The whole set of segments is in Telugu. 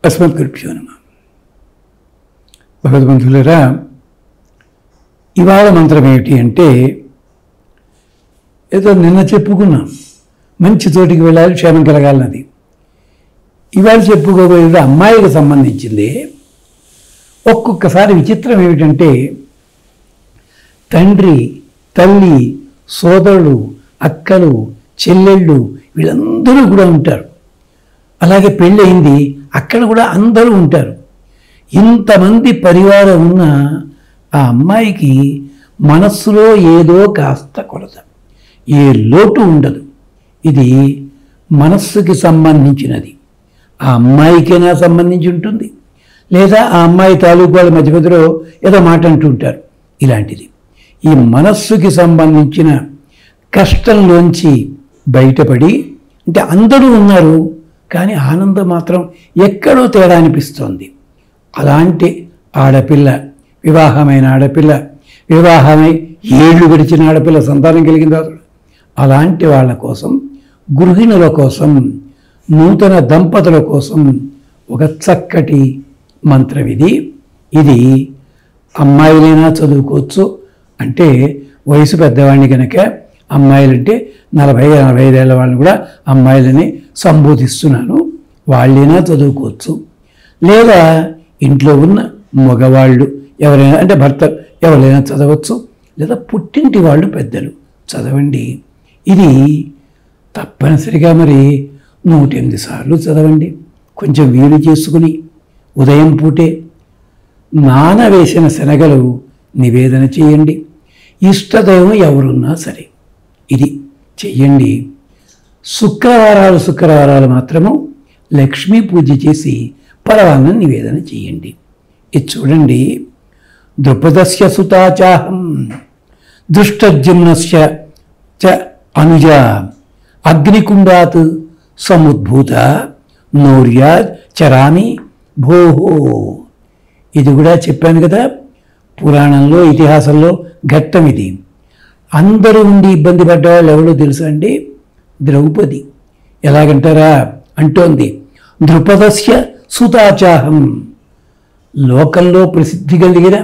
అస్మద్గురుభ్యో నమః. భగవద్బంధువులారా, ఇవాళ మంత్రం ఏమిటి అంటే, ఏదో నిన్న చెప్పుకున్నాం, మంచి చోటికి వెళ్ళాలి, క్షేమం కలగాలన్నది. ఇవాళ చెప్పుకోబోయేది అమ్మాయికి సంబంధించింది. ఒక్కొక్కసారి విచిత్రం ఏమిటంటే, తండ్రి, తల్లి, సోదరుడు, అక్కలు, చెల్లెళ్ళు వీళ్ళందరూ కూడా ఉంటారు. అలాగే పెళ్ళయింది, అక్కడ కూడా అందరూ ఉంటారు. ఇంతమంది పరివారం ఉన్న ఆ అమ్మాయికి మనస్సులో ఏదో కాస్త కొరత, ఏ లోటు ఉండదు. ఇది మనస్సుకి సంబంధించినది. ఆ అమ్మాయికైనా సంబంధించి ఉంటుంది, లేదా ఆ అమ్మాయి తాలూకు వాళ్ళ మధ్య మధ్యలో ఏదో మాట అంటుంటారు. ఇలాంటిది ఈ మనస్సుకి సంబంధించిన కష్టంలోంచి బయటపడి, అంటే అందరూ ఉన్నారు కానీ ఆనందం మాత్రం ఎక్కడో తేడా అనిపిస్తోంది. అలాంటి ఆడపిల్ల, వివాహమైన ఆడపిల్ల, వివాహమై ఏళ్ళు గడిచిన ఆడపిల్ల, సంతానం కలిగిన తర్వాత అలాంటి వాళ్ళ కోసం, గృహిణుల కోసం, నూతన దంపతుల కోసం ఒక చక్కటి మంత్రం ఇది. ఇది అమ్మాయిలైనా చదువుకోవచ్చు. అంటే వయసు పెద్దవాడిని కనుక అమ్మాయిలంటే 40-45 ఏళ్ళ వాళ్ళని కూడా అమ్మాయిలని సంబోధిస్తున్నాను. వాళ్ళైనా చదువుకోవచ్చు, లేదా ఇంట్లో ఉన్న మగవాళ్ళు ఎవరైనా, అంటే భర్త ఎవరైనా చదవచ్చు, లేదా పుట్టింటి వాళ్ళు పెద్దలు చదవండి. ఇది తప్పనిసరిగా మరి 108 సార్లు చదవండి. కొంచెం వీలు చేసుకుని ఉదయం పూటే నానవేసిన శనగలు నివేదన చేయండి. ఇష్టదైవం ఎవరున్నా సరే ఇది చెయ్యండి. శుక్రవారాలు మాత్రము లక్ష్మీ పూజ చేసి పరవాన్నం నివేదన చేయండి. ఇది చూడండి. ద్రుపదస్య సుతాచాహం దృష్టజుమ్నస్య చ అనుజ అగ్నికుండాత్ సముద్భూత నౌర్యా చరామి భోహో. ఇది కూడా చెప్పాను కదా, పురాణంలో ఇతిహాసంలో ఘట్టం ఇది. అందరూ ఉండి ఇబ్బంది పడ్డవాళ్ళు ఎవరో తెలుసా అండి? ద్రౌపది. ఎలాగంటారా అంటోంది, ద్రుపదస్య సుతాచాహం. లోకంలో ప్రసిద్ధి కలిగిన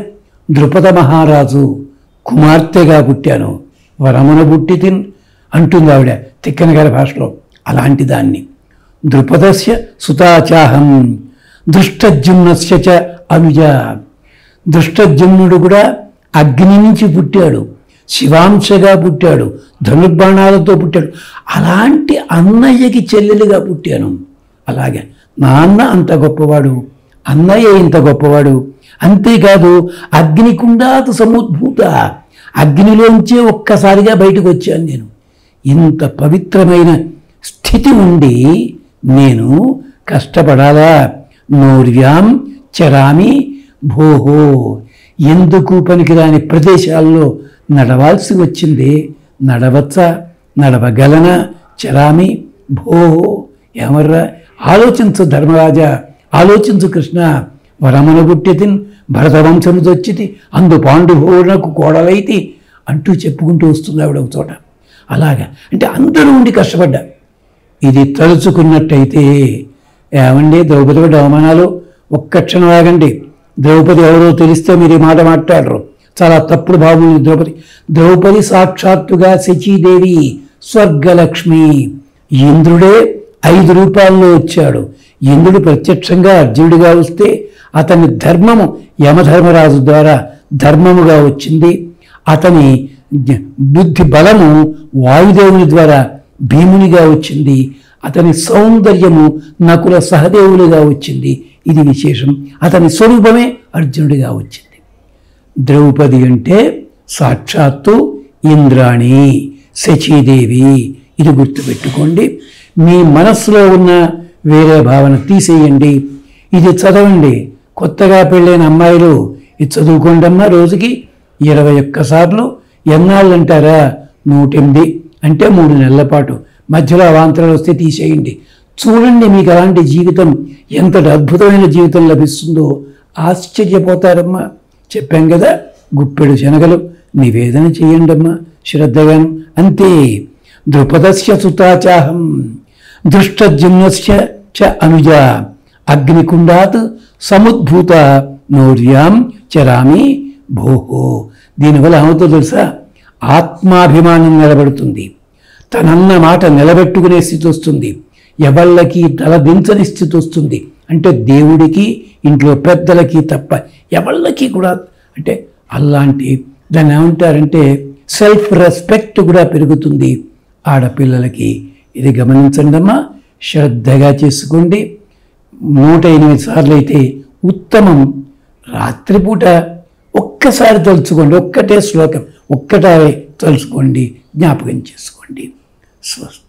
ద్రుపద మహారాజు కుమార్తెగా పుట్టాను, వరమున పుట్టి తిన్ అంటుంది ఆవిడ తిక్కన గారి భాషలో. అలాంటి దాన్ని ద్రుపదస్య సుతాచాహం దృష్టజుమ్నస్య చ అనుజ. దృష్టజుమ్నుడు కూడా అగ్ని నుంచి పుట్టాడు, శివాంశగా పుట్టాడు, ధనుర్బాణాలతో పుట్టాడు. అలాంటి అన్నయ్యకి చెల్లెలుగా పుట్టాను. అలాగే నాన్న అంత గొప్పవాడు, అన్నయ్య ఇంత గొప్పవాడు. అంతేకాదు అగ్నికుండాత్ సముద్భూత, అగ్నిలోంచే ఒక్కసారిగా బయటకు వచ్చాను నేను. ఇంత పవిత్రమైన స్థితి ఉండి నేను కష్టపడాలా? నౌర్యాం చరామి భోహో. ఎందుకు పనికిరాని ప్రదేశాల్లో నడవాల్సి వచ్చింది. నడవచ్చా? నడవగలనా? చరామి భోహో. ఏమర్రా, ఆలోచించు ధర్మరాజా, ఆలోచించు కృష్ణ. వరమన గుట్టితిన్ భరతవంశము దొచ్చితి అందు పాండుభోనకు కోడలైతి అంటూ చెప్పుకుంటూ వస్తుంది ఆవిడ ఒక చోట. అలాగా అంటే అందరూ ఉండి కష్టపడ్డా. ఇది తలుచుకున్నట్టయితే, ఏమండి ద్రౌపది పడ్డ అవమానాలు, ఒక్క క్షణం ఆగండి. ద్రౌపది ఎవరో తెలిస్తే మీరు ఈ మాట మాట్లాడరు. చాలా తప్పుడు భావం ద్రౌపది. ద్రౌపది సాక్షాత్తుగా శచీదేవి, స్వర్గలక్ష్మి. ఇంద్రుడే 5 రూపాల్లో వచ్చాడు. ఇంద్రుడు ప్రత్యక్షంగా అర్జునుడిగా వస్తే అతని ధర్మము యమధర్మరాజు ద్వారా ధర్మముగా వచ్చింది. అతని బుద్ధి బలము వాయుదేవుని ద్వారా భీమునిగా వచ్చింది. అతని సౌందర్యము నకుల సహదేవులుగా వచ్చింది. ఇది విశేషం. అతని స్వరూపమే అర్జునుడిగా వచ్చింది. ద్రౌపది అంటే సాక్షాత్తు ఇంద్రాణి, శచీదేవి. ఇది గుర్తుపెట్టుకోండి. మీ మనస్సులో ఉన్న వేరే భావన తీసేయండి. ఇది చదవండి. కొత్తగా పెళ్ళైన అమ్మాయిలు ఇది చదువుకోండి అమ్మా. రోజుకి 21 సార్లు. ఎన్నాళ్ళు అంటారా? 108 అంటే 3 నెలల పాటు. మధ్యలో అవాంతరాలు వస్తే తీసేయండి. చూడండి మీకు అలాంటి జీవితం, ఎంతటి అద్భుతమైన జీవితం లభిస్తుందో ఆశ్చర్యపోతారమ్మా. చెప్పాం కదా, గుప్పెడు శనగలు నివేదన చేయండి అమ్మా శ్రద్ధగాను. అంతే. ద్రుపదస్య సుతాచాహం దృష్టజుమ్నస్య చ అనుజ అగ్నికుండాత్ సముద్భూత నౌర్యాం చరామి భోహో. దీనివల్ల ఏమవుతుందో తెలుసా? ఆత్మాభిమానం నిలబడుతుంది, తనన్న మాట నిలబెట్టుకునే స్థితి వస్తుంది, ఎవళ్ళకి తలదించని స్థితి వస్తుంది. అంటే దేవుడికి, ఇంట్లో పెద్దలకి తప్ప ఎవళ్ళకి కూడా, అంటే అలాంటి దాన్ని ఏమంటారంటే సెల్ఫ్ రెస్పెక్ట్ కూడా పెరుగుతుంది ఆడపిల్లలకి. ఇది గమనించండి అమ్మా, శ్రద్ధగా చేసుకోండి. 108 సార్లు అయితే ఉత్తమం. రాత్రిపూట ఒక్కసారి తలుచుకోండి, ఒక్కటే శ్లోకం ఒక్కటే తలుచుకోండి, జ్ఞాపకం చేసుకోండి. స్వస్తి.